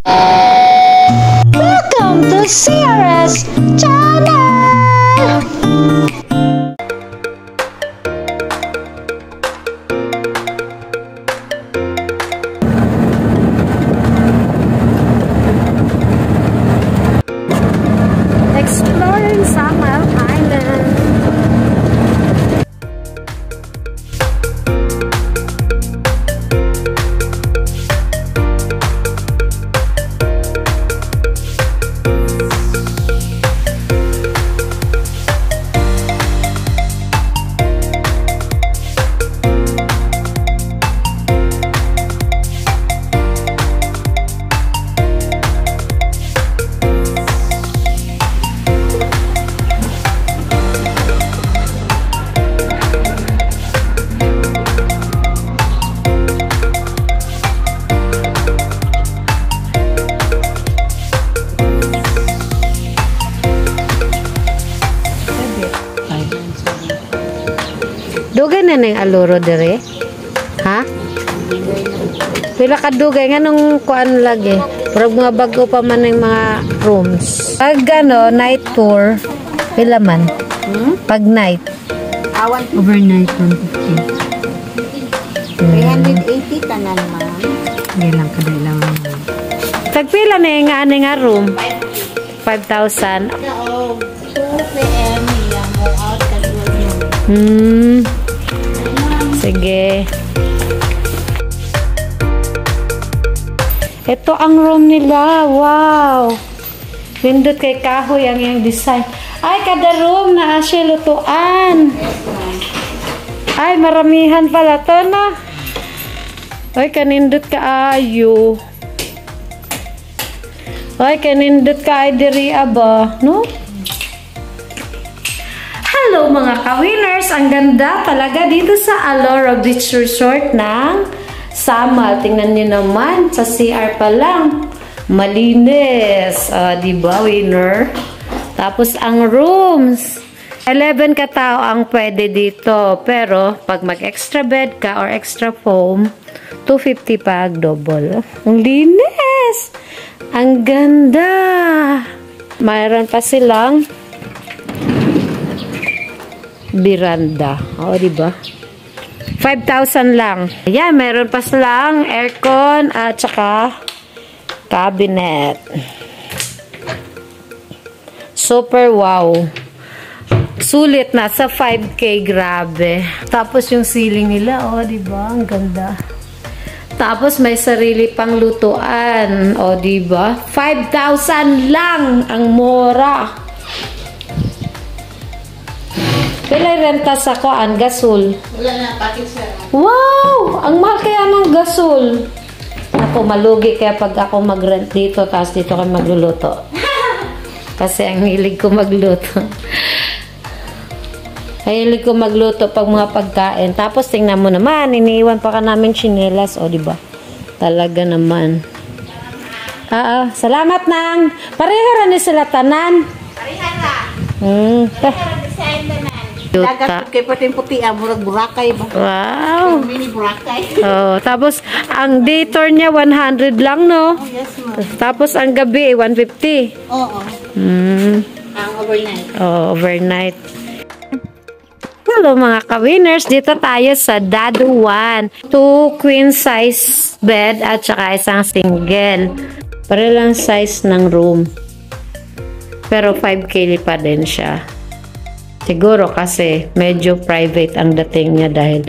Welcome to CRS Channel! Exploring Samal Island. Dugay na ng aluro dire? Ha? Pila ka dugay nga nung kuan lagi. Pero mga bago pa man ng mga rooms. Pag ano, night tour, pila man? Pag night. Overnight 150. 380 tanan ma'am. Hindi lang kadailangan. Tagpila na yung ano nga room? 5,000. 2 p.m. yung mo out ka Sige. Ito ang room nila. Wow. Pindot kay kahoy ang yung design. Ay, kada room na asya lutuan. Ay, maramihan pala to na. Ay, kanindot ka ayo. Ay, kanindot ka ay diri aba. No? Hello mga ka-winners! Ang ganda talaga dito sa Alora Beach Resort ng Samal. Tingnan nyo naman, sa CR pa lang. Malinis. Diba, winner? Tapos ang rooms. 11 katao ang pwede dito. Pero, pag mag-extra bed ka or extra foam, 250 pag double. Ang linis! Ang ganda! Mayroon pa silang Miranda. O, diba? 5,000 lang. Ayan, meron pa silang aircon at saka cabinet. Super wow. Sulit na sa 5K, grabe. Tapos yung ceiling nila, o, diba? Ang ganda. Tapos may sarili pang lutuan. O, diba? 5,000 lang ang mura. Kailan renta sa koan? Gasol. Wala na, pakit sir. Wow! Ang mahal kaya ng gasol. Ako, malugi kaya pag ako mag-rent dito, tapos dito kayo magluluto. Kasi ang hilig ko magluto. Hilig ko magluto pag mga pagkain. Tapos tingnan mo naman, iniiwan pa ka namin chinelas. O, diba? Talaga naman. Salamat nang. Pareha rin sila tanan. Parihan na. Design tanan. Dagat kay puti-puti murag Boracay ba? Wow. Mini Boracay. Oh, tapos ang day tour niya 100 lang, no? Oh, yes ma'am. Tapos ang gabi 150. Oo. Ang overnight. Oh, overnight. Hello mga ka-winners, dito tayo sa Dadu 1. 2 queen size bed at saka isang single. Pare lang size ng room. Pero 5K pa din siya. Siguro kasi medyo private ang dating niya dahil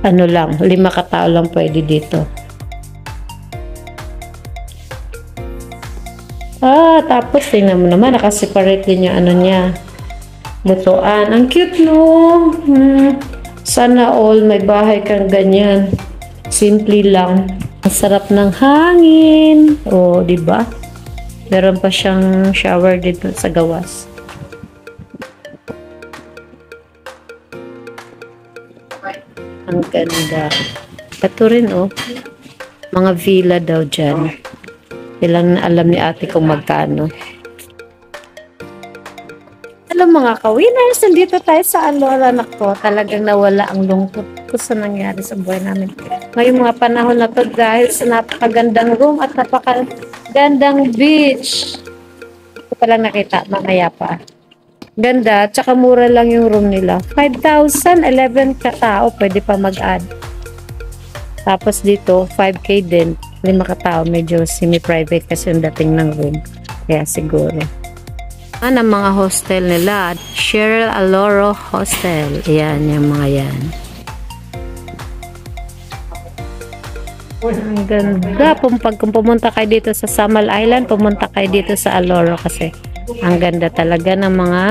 ano lang, 5 katao lang pwede dito. Tapos tingnan mo naman, nakaseparate din yung ano niya. Lutuan. Ang cute, no? Sana all may bahay kang ganyan. Simple lang. Ang sarap ng hangin. O, diba? Meron pa siyang shower dito sa gawas. Ang ganda. Ito rin, oh. Mga villa daw dyan. Ilang na alam ni ate kung magkano. Hello mga ka-winners! Nandito tayo sa Alora. Nako, talagang nawala ang lungkot ko sa nangyari sa buhay namin. Ngayong mga panahon na to dahil sa napakagandang room at napakagandang beach. Ito pa lang nakita, mamaya pa. Ganda, tsaka mura lang yung room nila. 5,000, 11 katao, pwede pa mag-add. Tapos dito, 5K din. 5 katao, medyo semi-private kasi yung dating ng room. Kaya siguro. Ang mga hostel nila, Cheryl Aloro Hostel. Ayan, yung mga yan. Ang ganda. Kung pumunta kayo dito sa Samal Island, pumunta kayo dito sa Aloro kasi ang ganda talaga ng mga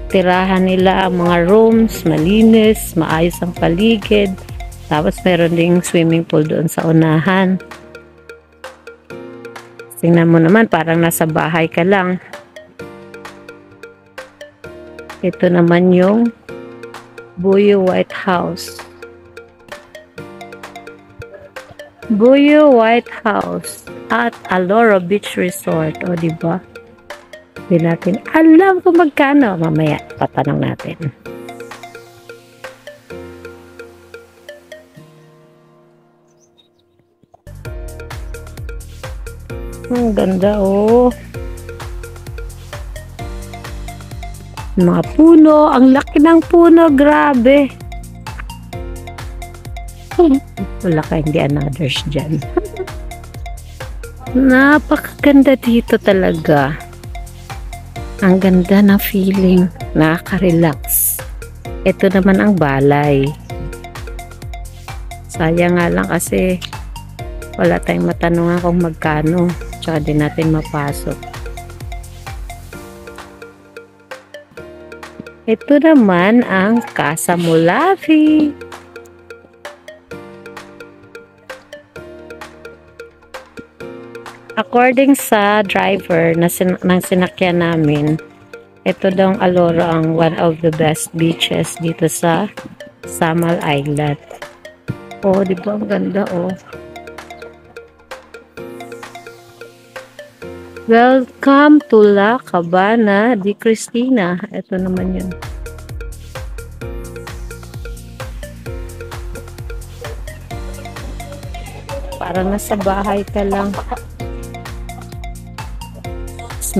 tirahan nila, ang mga rooms, malinis, maayos ang paligid. Tapos meron ding swimming pool doon sa unahan. Tingnan mo naman, parang nasa bahay ka lang. Ito naman yung Buyo White House. Buyo White House at Aloro Beach Resort. O, diba? Hindi natin alam kung magkano. Mamaya, patanong natin. Ang ganda, oh. Mga puno. Ang laki ng puno. Grabe. Wala ka hindi anothers dyan. Napakaganda dito talaga. Ang ganda na feeling. Nakaka-relax. Ito naman ang balay. Sayang nga lang kasi wala tayong matanungan kung magkano. Tsaka din natin mapasok. Ito naman ang Casa Mulafi. According sa driver na ng sinakyan namin, ito daw ang Aloro ang one of the best beaches dito sa Samal Island. Oh, di ba? Ang ganda, oh. Welcome to La Cabana di Cristina. Ito naman yun. Parang nasa bahay ka lang.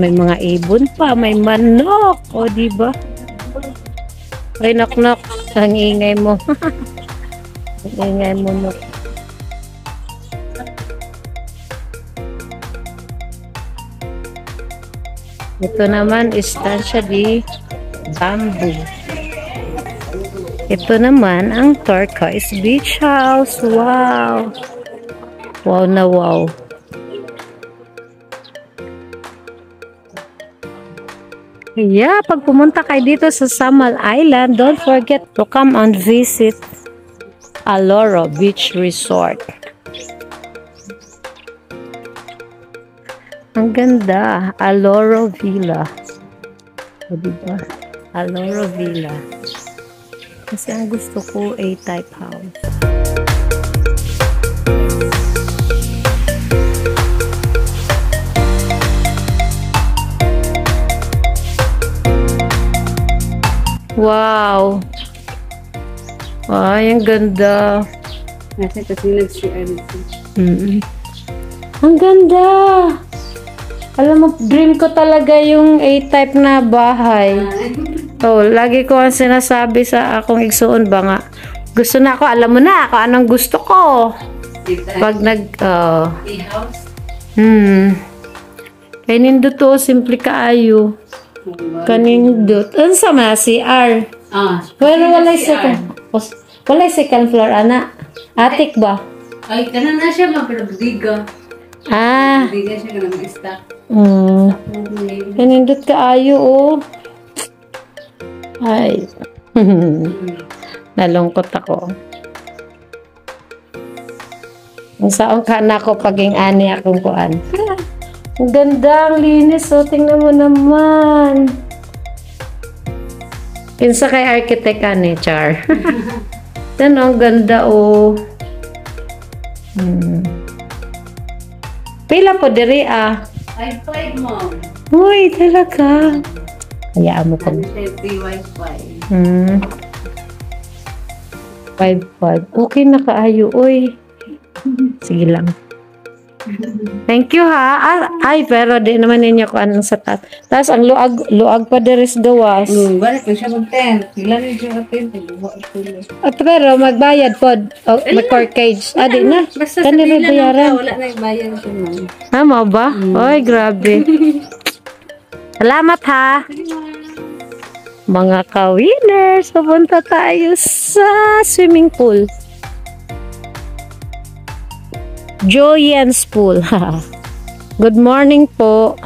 May mga ibon pa, may manok. O, diba? Ay, knock-knock. Ang ingay mo. Ang ingay mo, nok. Ito naman, Estancia di Bamboo. Ito naman, ang Turquoise Beach House. Wow! Wow na wow. Yeah, pag pumunta kayo dito sa Samal Island, don't forget to come and visit Aloro Beach Resort. Ang ganda, Aloro Villa. O, diba? Aloro Villa. Kasi ang gusto ko, A-type house. Wow! Ay, ang ganda. Kasi nag-share nito. Ang ganda! Alam mo, dream ko talaga yung A-type na bahay. Oh, lagi ko ang sinasabi sa akong igsuon ba nga. Gusto na ako, alam mo na ako anong gusto ko. Pag A-house? Kaya nindot to, simple kaayo. Kanindot. Ano sa mga CR? Pero walay second floor, ana. Attic ba? Ay, kanan na siya magbiga. Biga siya ka naman stock. Kanindot kaayo, oh. Ay. Nalungkot ako. Ang saong ka na ako paging ani akong kuan. Ang ganda, ang linis, oh. Tingnan mo naman. Kinsa kay architect ani, Char. Yan, ang ganda, oh. Pila po diri, ah. 5'5", mom. Uy, talaga. Hayaan mo pa. Ano siya yung free wifi. 5-5. Okay na kaayo, oy. Sige lang. Thank you ha. Ay, pero di naman ninyo ko anong sa tat. Tapos ang luag pa deres gawas. Balik ko siya mag-10. Ilan yung siya mag-10? At pero magbayad pod. O, mag-corkage. Di na. Basta Kanila sabihin lang bayaran. wala na yung bayan siya man. Mo ba? Oy, grabe. Salamat ha. Mga ka-winners, pupunta tayo sa swimming pool. Joyen's Pool. Good morning po.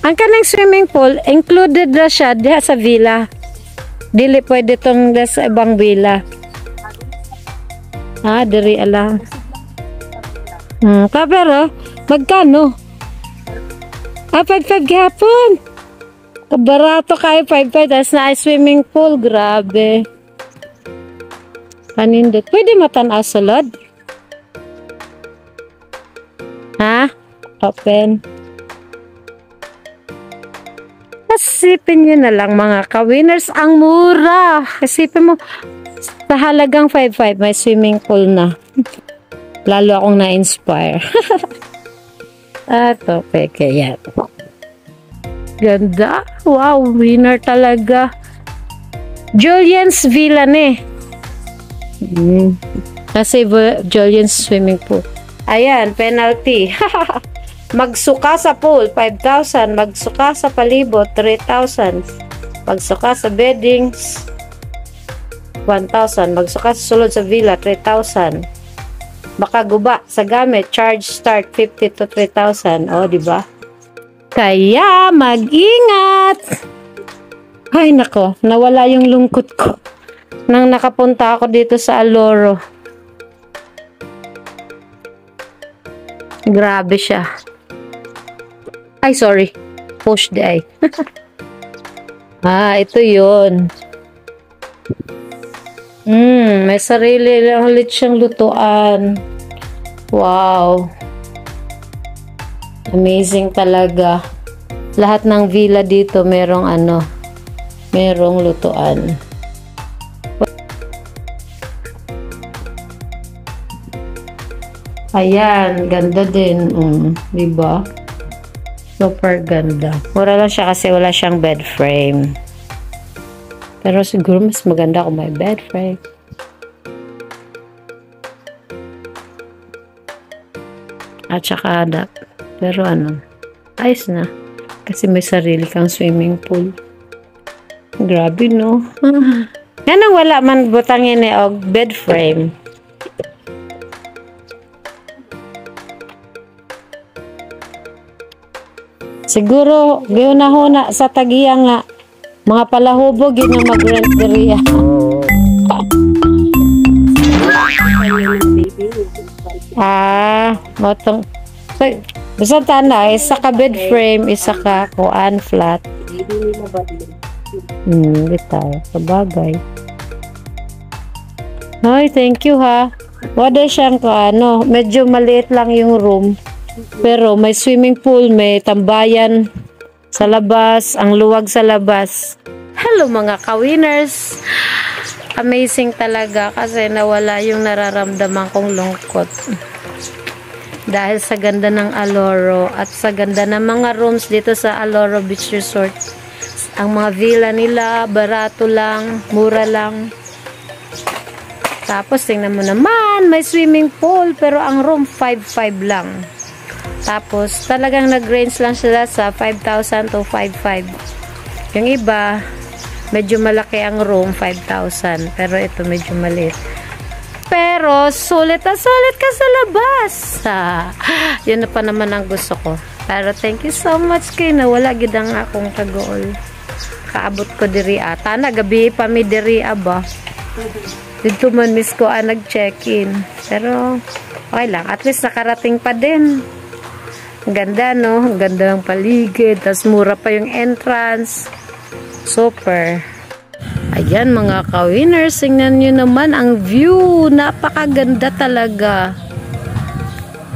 Ang kanang swimming pool, included na siya diha sa villa. Dili pwede tong sa ibang villa. Diri ala. Pero, magkano? 5-5 gihapon. Barato kayo, 5-5. Tapos na swimming pool. Grabe. Panindot. Pwede matanaw sulod? Ha? Open. Isipin nyo na lang mga ka-winners. Ang mura. Isipin mo, sa halagang 5-5, may swimming pool na. Lalo akong na-inspire. Ito, peke yan. Ganda. Wow, winner talaga. Julian's Villa ne. Kasi Julian's swimming pool. Ayan, penalty. Magsuka sa pool, 5,000. Magsuka sa palibot, 3,000. Magsuka sa beddings, 1,000. Magsuka sa sulod sa villa, 3,000. Makaguba sa gamit, charge start 50 to 3,000. O, diba? Kaya, mag-ingat! Ay, nako. Nawala yung lungkot ko nang nakapunta ako dito sa Aloro. Grabe siya. Ay, sorry. Push the eye. Ito yun. May sarili lang ulit siyang lutuan. Wow. Amazing talaga. Lahat ng villa dito merong merong lutuan. Ayan, ganda din. Diba? Super ganda. Mura lang siya kasi wala siyang bed frame. Pero siguro mas maganda kung may bed frame. At saka pero ayos na. Kasi may sarili kang swimming pool. Grabe, no? Yan ang wala man butangin og bed frame. Siguro, gihuna-huna sa tagiya nga, mga palahubog yun yung mag-rent diriya. Motong. So, basta tanda, isa ka bed frame, isa ka kuan flat. Bitaw, sabagay. Hoy, thank you ha. Wala siyang medyo maliit lang yung room. Pero may swimming pool, may tambayan sa labas, ang luwag sa labas. Hello mga ka-winners! Amazing talaga kasi nawala yung nararamdaman kong lungkot. Dahil sa ganda ng Aloro at sa ganda ng mga rooms dito sa Aloro Beach Resort. Ang mga villa nila, barato lang, mura lang. Tapos tingnan mo naman, may swimming pool pero ang room 5,500 lang. Tapos, talagang nag-range lang sila sa 5,000 to 5,500. Yung iba, medyo malaki ang room, 5,000. Pero ito, medyo maliit. Pero, sulit na sulit ka sa labas. Yun na pa naman ang gusto ko. Pero, thank you so much kayo na wala gidang akong kagool. Kaabot ko diri ata. Gabi pa mi diri ba? Dito man miss ko nag-check-in. Pero, okay lang. At least nakarating pa din. Ganda, no? Ang ganda ng paligid. Tapos mura pa yung entrance. Super. Ayan, mga ka-winners. Tingnan nyo naman ang view. Napakaganda talaga.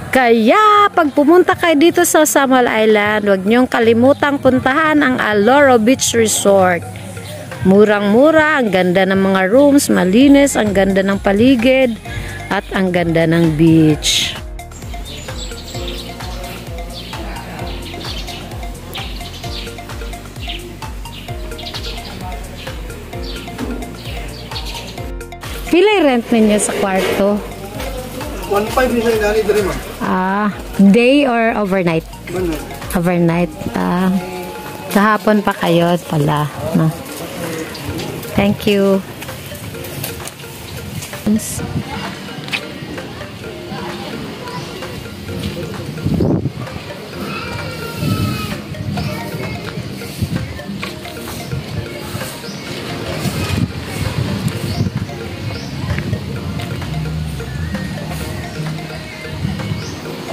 Kaya, pag pumunta kayo dito sa Samal Island, huwag niyong kalimutang puntahan ang Aloro Beach Resort. Murang-mura, ang ganda ng mga rooms, malinis, ang ganda ng paligid, at ang ganda ng beach. Pila rent ninyo sa kwarto? 1.5 ni sa inani diri, ma'am. Day or overnight? Overnight. Kahapon pa kayo pala. No? Thank you.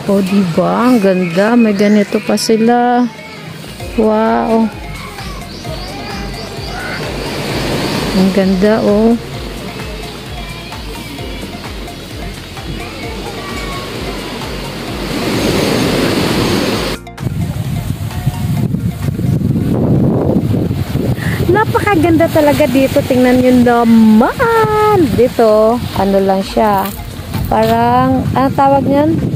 Oh, diba? Ang ganda. May ganito pa sila. Wow. Ang ganda, oh. Napakaganda talaga dito. Tingnan nyo naman. Dito, ano lang siya. Parang, ano tawag niyan?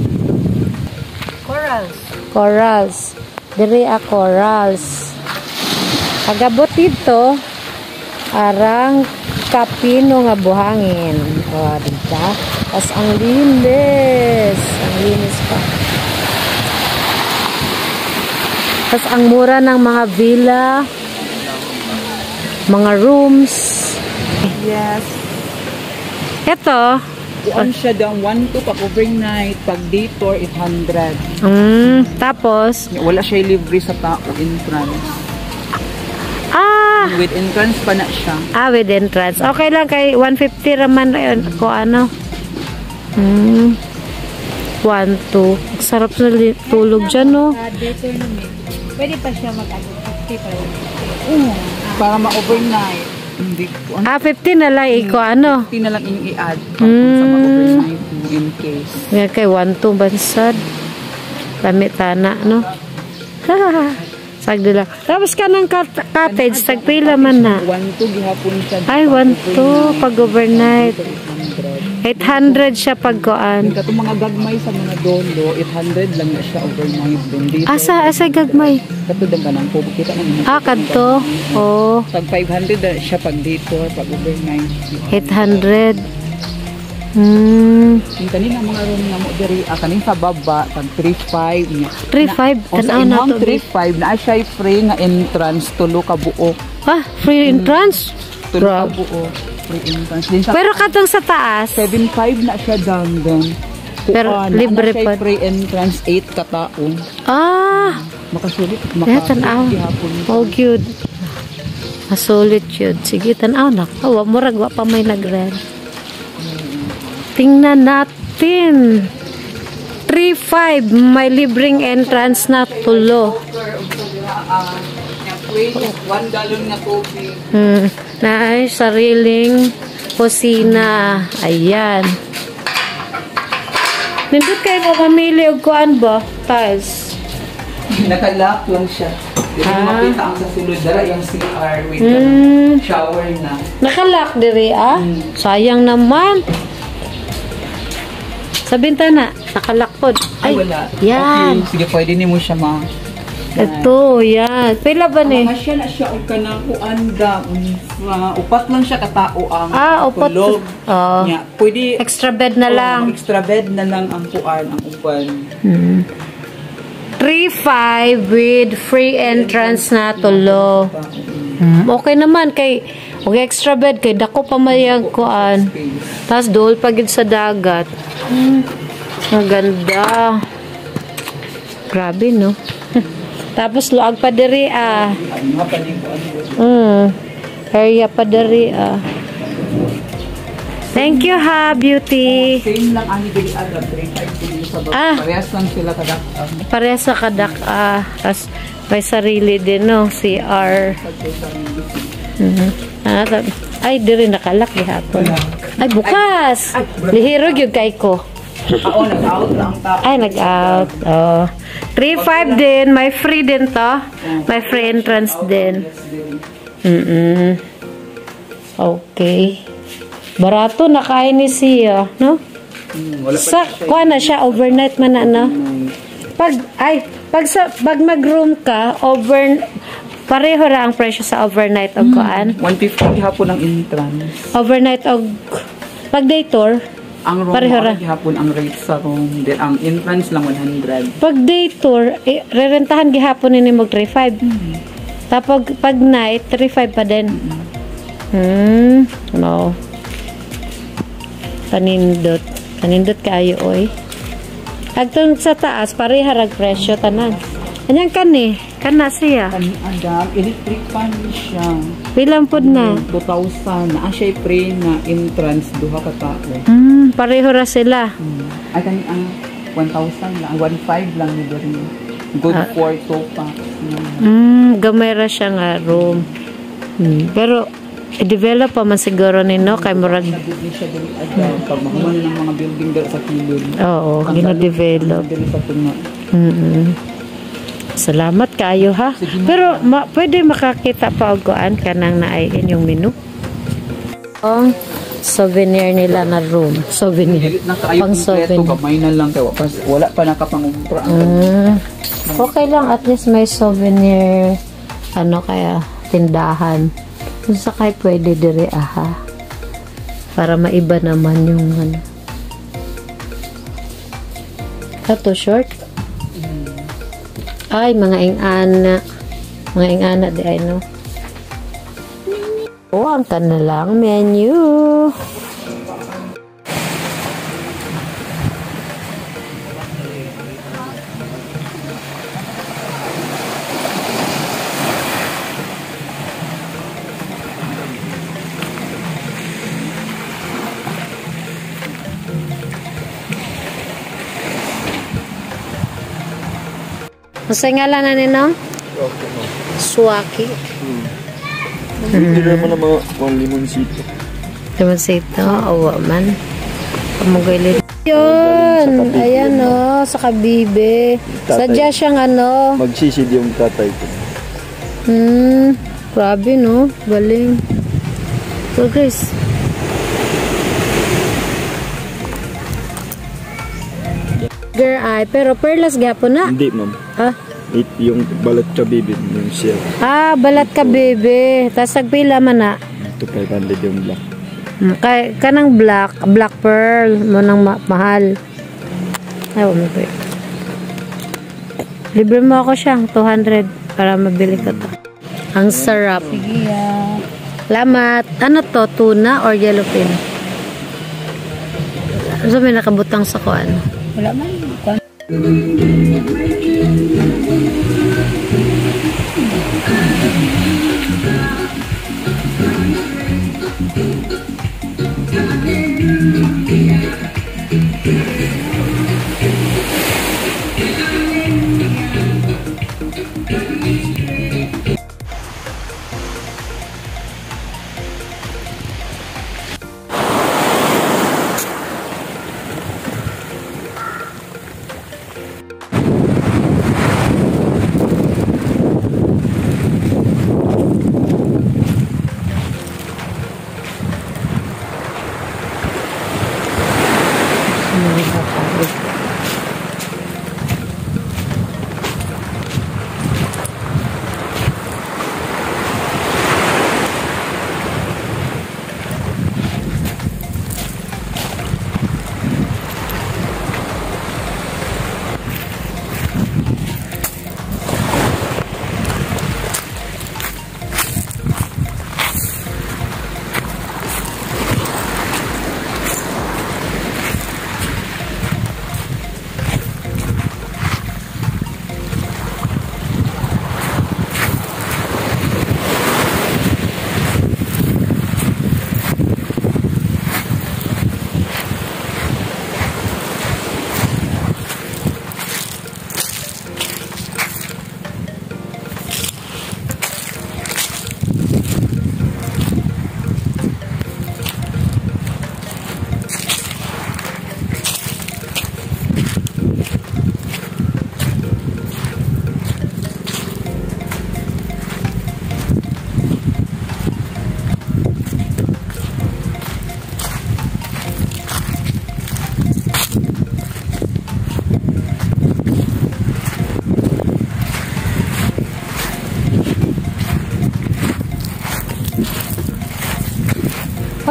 Corals. Diri corals. Pagabot dito, arang kapino nga buhangin. O, diba? Tapos ang linis. Ang linis pa. Tapos ang mura ng mga villa, mga rooms. Yes. Ito, Kuan siya daw 1-2 pag overnight, pag day tour 800. tapos, Wala siya libre sa tao entrance. With entrance pa na siya. with entrance. Okay lang kay 150 raman yun. Kung ano. 1-2. Sarap sa tulog dyan, no? Day tour namin. Pwede pa siya mag-50 pa rin. Para ma-overnight. Hindi ko. 50 na lang, iko ano? 50 na lang yung i-add. Sa ma-overnight mo in case. Nga kay 1-2 bansad. Lami tana, no? Sagdi lang. Tapos ka ng cottage, tagpila man na. 1-2 gihapon siya. Ay, 1-2 pag overnight. 800 siya pag koan. Kato mga gagmay sa mga dolo, 800 lang na siya overnight. Dito. Asa gagmay? Kato din ba nang po? Kita mo. Kadto. Oh. Pag 500 na siya pag dito, pag overnight. 800. Yung kanina mga room nga mo diri, kanin sa baba, tag 3.5 niya. 3.5? O sa imong 3.5 na siya free nga entrance, tulo ka buo. Free entrance? Tulo ka buo. Free entrance. Din sa Pero katong sa taas? 7.5 na siya down doon. Pero libre pa. Free entrance, 8 ka tao. Makasulit. Tanaw. Oh, cute. Masulit yun. Sige, tanaw na. Murag, wa pa may nag-rent. Tingnan natin. 3.5. May libreng entrance na tulo. $1 na coffee. Na sariling kusina. Ayan. Nindot kayo mo pamili o kuan ba? Tiles. Nakalock lang siya. Hindi mo makita ang sa sulod. Dara yung CR with shower na. Nakalock diri Sayang naman. Sa bintana, nakalock po. Ay, wala. Yan. Okay. Sige, pwede ni mo siya Ito, yan. Pila ba ni? Mga siya na siya o ka ng uanda. Upat lang siya katao ang upat. tulog. Nya, pwede Extra bed na lang. Extra bed na lang ang kuan, ang upan. 3.5 with free entrance na tulo. Okay naman kay extra bed kay dako pa mayang kuan. Tapos dool pagid sa dagat. Maganda. Grabe, no? Tapos luag pa diri area pa diri Thank you beauty. Same lang ani dili aga 3.5 sa baba. Parehas lang sila kadak. Parehas sa kadak tas may sarili din, no? CR. Ay, diri nakalak gihapon. Ay, bukas. Lihirog yung kay ko. Oo, nag-out lang tao. Ay, nag-out. Oh. 3.5 din. May free din to. May free entrance din. Okay. Barato na kaya ni siya, no? Wala Sa, kuha na siya, overnight man na, no? Pag mag-room ka, pareho ra ang presyo sa overnight o kuan. 150 hapon ang entrance. Overnight o, pag day tour, Ang room pareho ra. hapon ang rate sa room. Then ang entrance lang 100. Pag day tour, rerentahan gihapon ni mo 3.5. Tapos pag night, 3.5 pa din. No. Kanindot. Kanindot kaayo, oy. Agtong sa taas, pareha rag presyo tanan. Anyang kani, kana siya. Adam, electric fan siya. Pilang pod na. 2,000. Naa siya pre na entrance duha ka tao. Pareho ra sila. Ay kani ang 1,000 lang, 1,500 lang ni rin. Good for 2 packs. Gamay ra siya nga room. Pero i-develop pa man siguro nino kay murag. Nagiging siya dali agad. Pag mahuman ng mga building dali sa kilod. Oo, gina-develop. Dali sa tunga. Salamat kayo ha. Pero pwede makakita pa og kuan kanang naay inyong menu. Ang souvenir nila na room. Souvenir. Pang souvenir. Kamay na lang kayo. Wala pa nakapangumpra. Okay lang, at least may souvenir ano kaya tindahan. Kung sakay pwede dire aha. Para maiba naman yung ano. Ito short. Ay, mga ingana. Mga ingana di ay no. Oh, ang kanilang menu. Masay nga lang na ninong? Suwaki. Hindi naman na mga limoncito. Limoncito, awa man. Kamugalit. Yun! Ayan o, sa kabibe. Sadya siyang ano. Magsisid yung tatay ko. Grabe no, galing. So guys. Girl eye, pero perlas gapon na. Hindi, ma'am. Ah? Yung balat ka bibig, yung shell. Ah, balat ka bebe. Tapos nagpila man na. Ito 500 yung black. Kanang black pearl mo nang mahal. Ay, mo ba? Libre mo ako siyang 200 para mabili ko to. Ang sarap. Sige ah. Salamat. Ano to? Tuna or yellowfin? So, may nakabutang sa kuan. Wala man.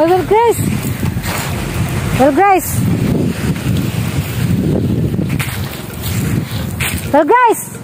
Oh, well, Grace. Well, Grace. Well, Grace.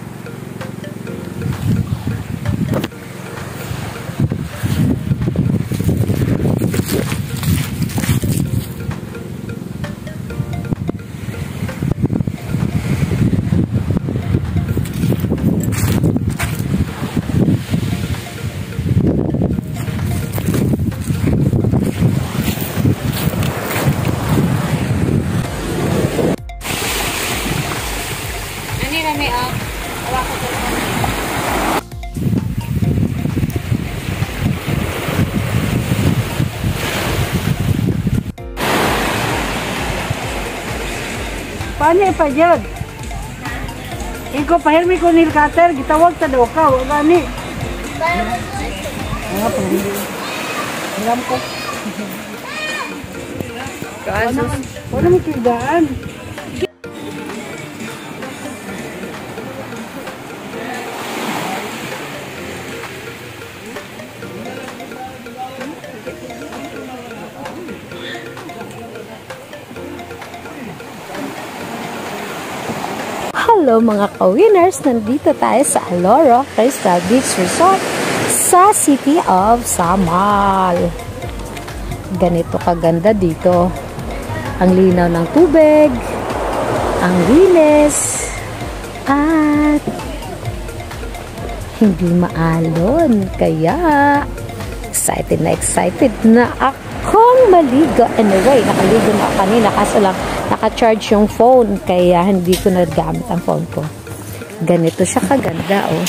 Paano pa dyan? Iko pahirmi ko nil cutter, gitawag sa daw ka, wala ni. Nga pa, alam ko. Wala mo kildaan. Hello mga ka-winners! Nandito tayo sa Aloro Crystal Beach Resort sa City of Samal. Ganito kaganda dito. Ang linaw ng tubig, ang linis, at hindi maalon. Kaya excited na akong maligo. Anyway, nakaligo na kanina kaso lang naka-charge yung phone kaya hindi ko nagamit ang phone ko. Ganito siya kaganda, oh.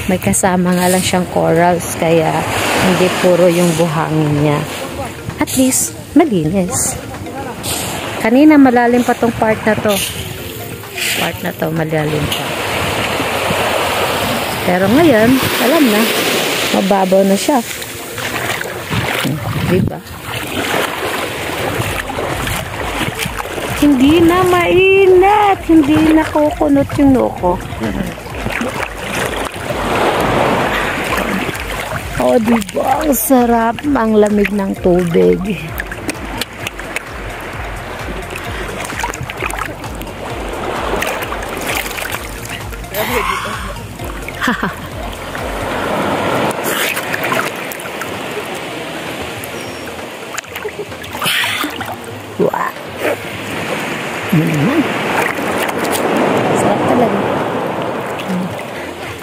May kasama nga lang siyang corals kaya hindi puro yung buhangin niya. At least, malinis. Kanina malalim pa tong part na to. Malalim pa. Pero ngayon, alam na, mababaw na siya. Diba? Hindi na mainit. Hindi na kukunot yung noko. Oh, diba? Ang sarap. Ang lamig ng tubig. Wow. Sarap talaga.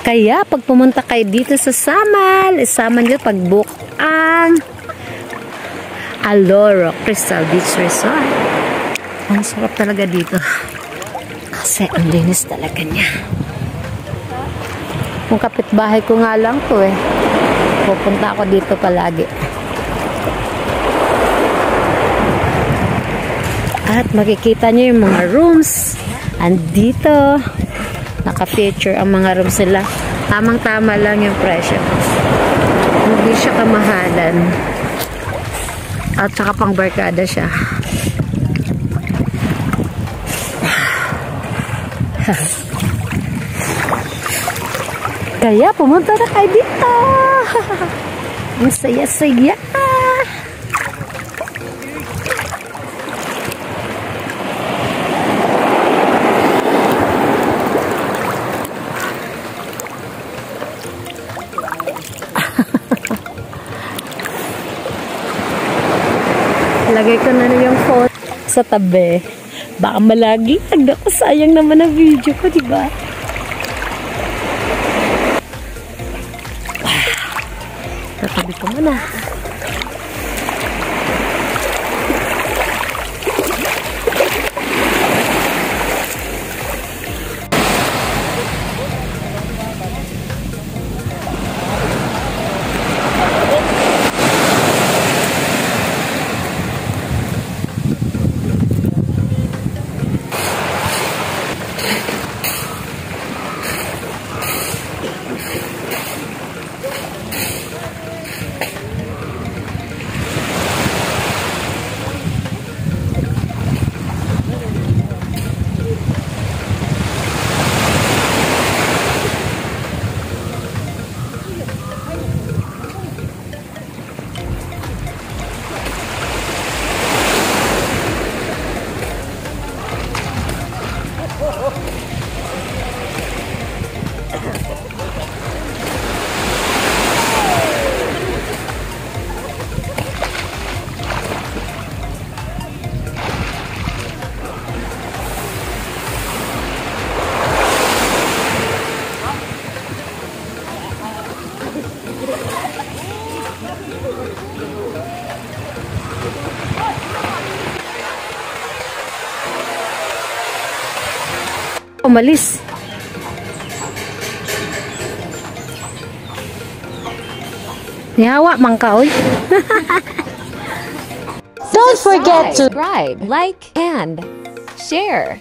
Kaya pag pumunta kayo dito sa Samal, isama nyo pag-book ang Aloro Crystal Beach Resort. Ang sarap talaga dito. Kasi ang linis talaga niya. Kung kapitbahay ko nga lang to eh. Pupunta ako dito palagi. At makikita nyo yung mga rooms. Andito. Naka-feature ang mga rooms nila. Tamang-tama lang yung presyo. Hindi siya kamahalan. At saka pang barkada siya. Kaya pumunta na kayo dito. Ang saya-saya. Lagay ko na yung phone sa tabi. Baka malagi. Ako, sayang naman ang video ko, diba? Tatabi ko muna. umalis. Yawa man ka, oy. Don't forget to subscribe, like, and share.